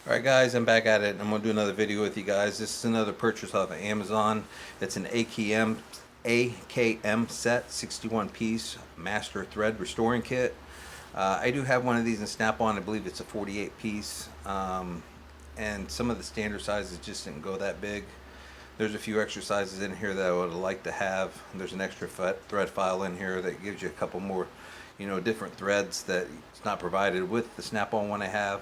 Alright guys, I'm back at it. I'm going to do another video with you guys. This is another purchase off of Amazon. It's an AKM set, 61 piece master thread restoring kit. I do have one of these in Snap-on. I believe it's a 48 piece. And some of the standard sizes just didn't go that big. There's a few extra sizes in here that I would like to have. There's an extra thread file in here that gives you a couple more, different threads that it's not provided with the Snap-on one I have.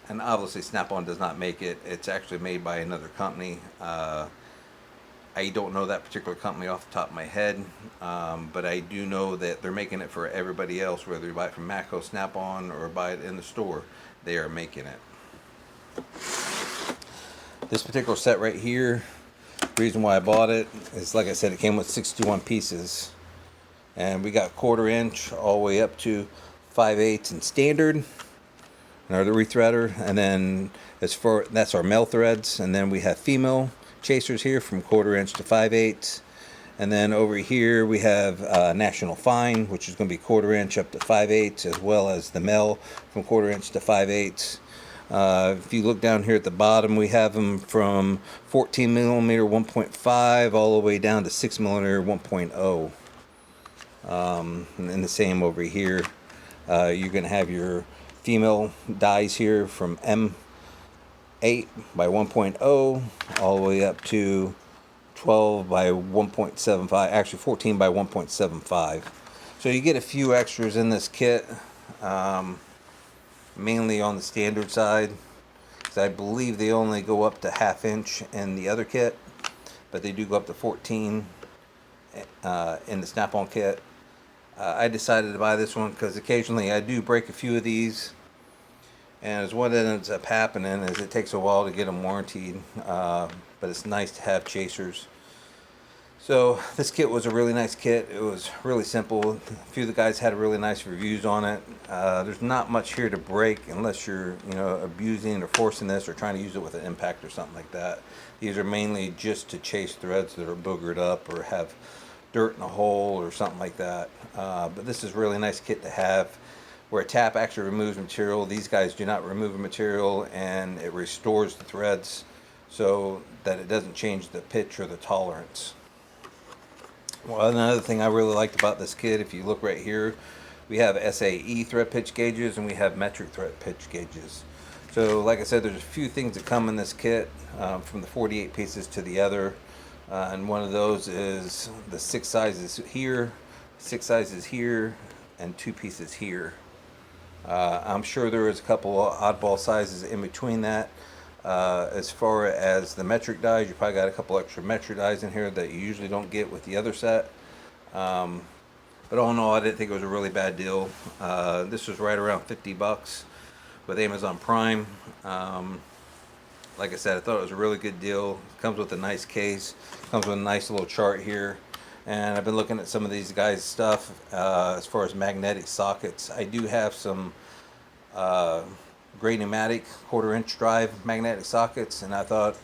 And obviously Snap-on does not make it. It's actually made by another company. I don't know that particular company off the top of my head, but I do know that they're making it for everybody else, whether you buy it from Matco, Snap-on, or buy it in the store. They are making it. This particular set right here, the reason why I bought it is, like I said, it came with 61 pieces. And we got 1/4 inch all the way up to 5/8 in standard. And the rethreader, and then that's our male threads, and then we have female chasers here from 1/4 inch to 5/8, and then over here we have National Fine, which is going to be 1/4 inch up to 5/8, as well as the male from 1/4 inch to 5/8. If you look down here at the bottom, we have them from 14 millimeter 1.5 all the way down to 6 millimeter 1.0. And the same over here. You're going to have your female dies here from M8 by 1.0 all the way up to 12 by 1.75, actually 14 by 1.75. So you get a few extras in this kit, mainly on the standard side, because I believe they only go up to 1/2 inch in the other kit, but they do go up to 14 in the Snap-on kit. I decided to buy this one because occasionally I do break a few of these, and as what ends up happening is it takes a while to get them warranted, but it's nice to have chasers. So this kit was a really nice kit. It was really simple. A few of the guys had really nice reviews on it. There's not much here to break unless you're abusing or forcing this or trying to use it with an impact or something like that. These are mainly just to chase threads that are boogered up or have dirt in a hole or something like that. But this is a really nice kit to have, where a tap actually removes material. These guys do not remove material, and it restores the threads so that it doesn't change the pitch or the tolerance. Well, another thing I really liked about this kit, if you look right here, we have SAE thread pitch gauges and we have metric thread pitch gauges. So like I said, there's a few things that come in this kit, from the 48 pieces to the other. And one of those is the 6 sizes here, 6 sizes here, and 2 pieces here. I'm sure there is a couple of oddball sizes in between that. As far as the metric dies, you probably got a couple extra metric dies in here that you usually don't get with the other set. But all in all, I didn't think it was a really bad deal. This was right around 50 bucks with Amazon Prime. Like I said, I thought it was a really good deal. It comes with a nice case, comes with a nice little chart here. And I've been looking at some of these guys' stuff as far as magnetic sockets. I do have some Gray Pneumatic 1/4 inch drive magnetic sockets, and I thought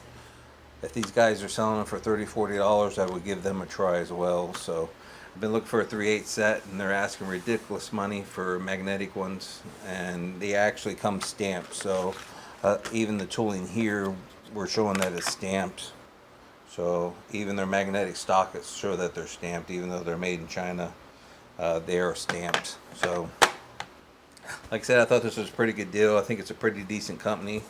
if these guys are selling them for $30, $40, I would give them a try as well. So I've been looking for a 3/8 set, and they're asking ridiculous money for magnetic ones, and they actually come stamped. So even the tooling here, we're showing that it's stamped. So even their magnetic sockets show that they're stamped, even though they're made in China. They are stamped. So like I said, I thought this was a pretty good deal. I think it's a pretty decent company.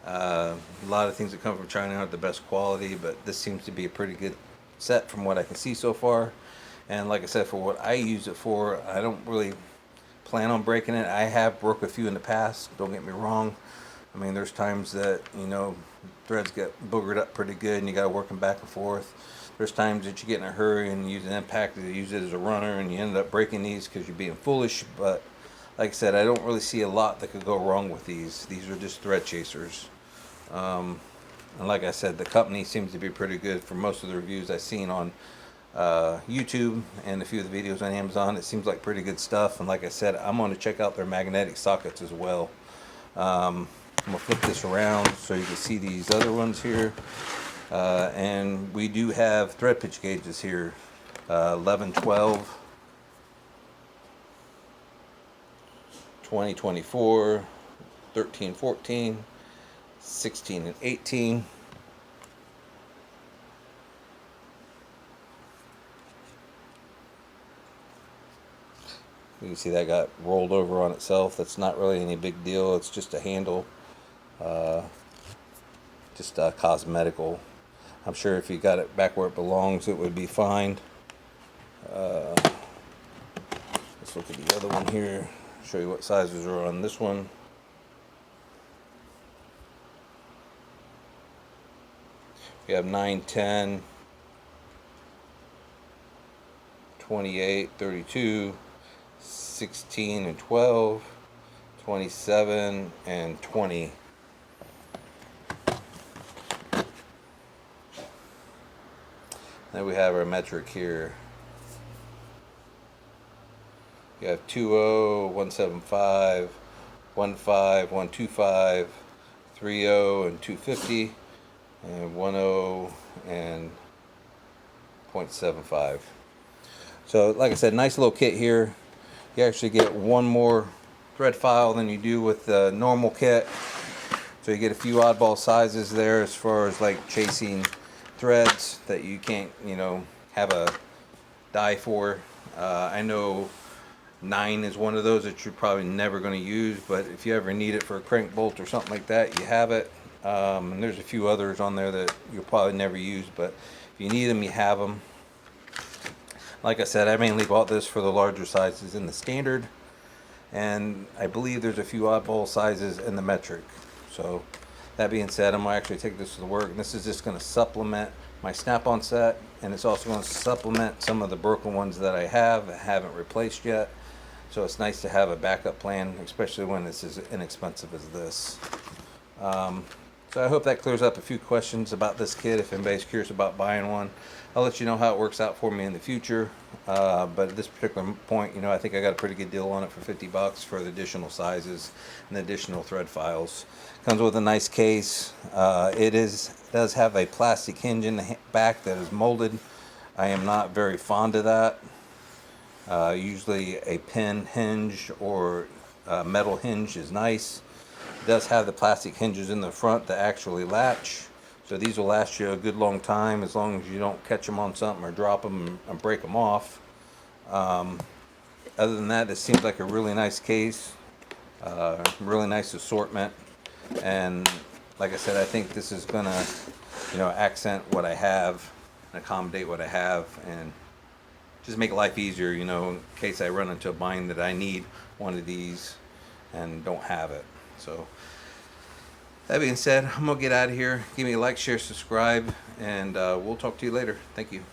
A lot of things that come from China aren't the best quality, but this seems to be a pretty good set from what I can see so far. And like I said, for what I use it for, I don't really plan on breaking it. I have broke a few in the past, don't get me wrong. I mean, there's times that, threads get boogered up pretty good and you got to work them back and forth. There's times that you get in a hurry and use an impact to use it as a runner, and you end up breaking these because you're being foolish. But like I said, I don't really see a lot that could go wrong with these. These are just thread chasers. And like I said, the company seems to be pretty good. For most of the reviews I've seen on YouTube and a few of the videos on Amazon, it seems like pretty good stuff. And like I said, I'm going to check out their magnetic sockets as well. I'm going to flip this around so you can see these other ones here. And we do have thread pitch gauges here, 11, 12, 2024, 13, 14, 16 and 18. You can see that got rolled over on itself. That's not really any big deal. It's just a handle. Uh, just cosmetical. I'm sure if you got it back where it belongs, it would be fine. Let's look at the other one here. Show you what sizes are on this one. We have 9, 10, 28, 32, 16 and 12, 27 and 20. Then we have our metric here. You have 20, 175, 15, 125, 30 and 250, and 10 and 0.75. So like I said, nice little kit here. You actually get one more thread file than you do with the normal kit. So you get a few oddball sizes there as far as like chasing threads that you can't, have a die for. I know 9 is one of those that you're probably never going to use, but if you ever need it for a crank bolt or something like that, you have it. And there's a few others on there that you'll probably never use, but if you need them, you have them. Like I said, I mainly bought this for the larger sizes in the standard, and I believe there's a few oddball sizes in the metric. So that being said, I'm going to actually take this to work, and this is just going to supplement my snap-on set, and it's also going to supplement some of the broken ones that I haven't replaced yet. So it's nice to have a backup plan, especially when it's as inexpensive as this. So I hope that clears up a few questions about this kit. If anybody's curious about buying one, I'll let you know how it works out for me in the future. But at this particular point, I think I got a pretty good deal on it for $50 for the additional sizes and the additional thread files. Comes with a nice case. It does have a plastic hinge in the back that is molded. I am not very fond of that. Usually a pin hinge or a metal hinge is nice. It does have the plastic hinges in the front that actually latch. So these will last you a good long time as long as you don't catch them on something or drop them and break them off. Other than that, it seems like a really nice case. Really nice assortment. And like I said, I think this is going to, accent what I have and accommodate what I have and just make life easier, in case I run into a bind that I need one of these and don't have it. So that being said, I'm going to get out of here. Give me a like, share, subscribe, and we'll talk to you later. Thank you.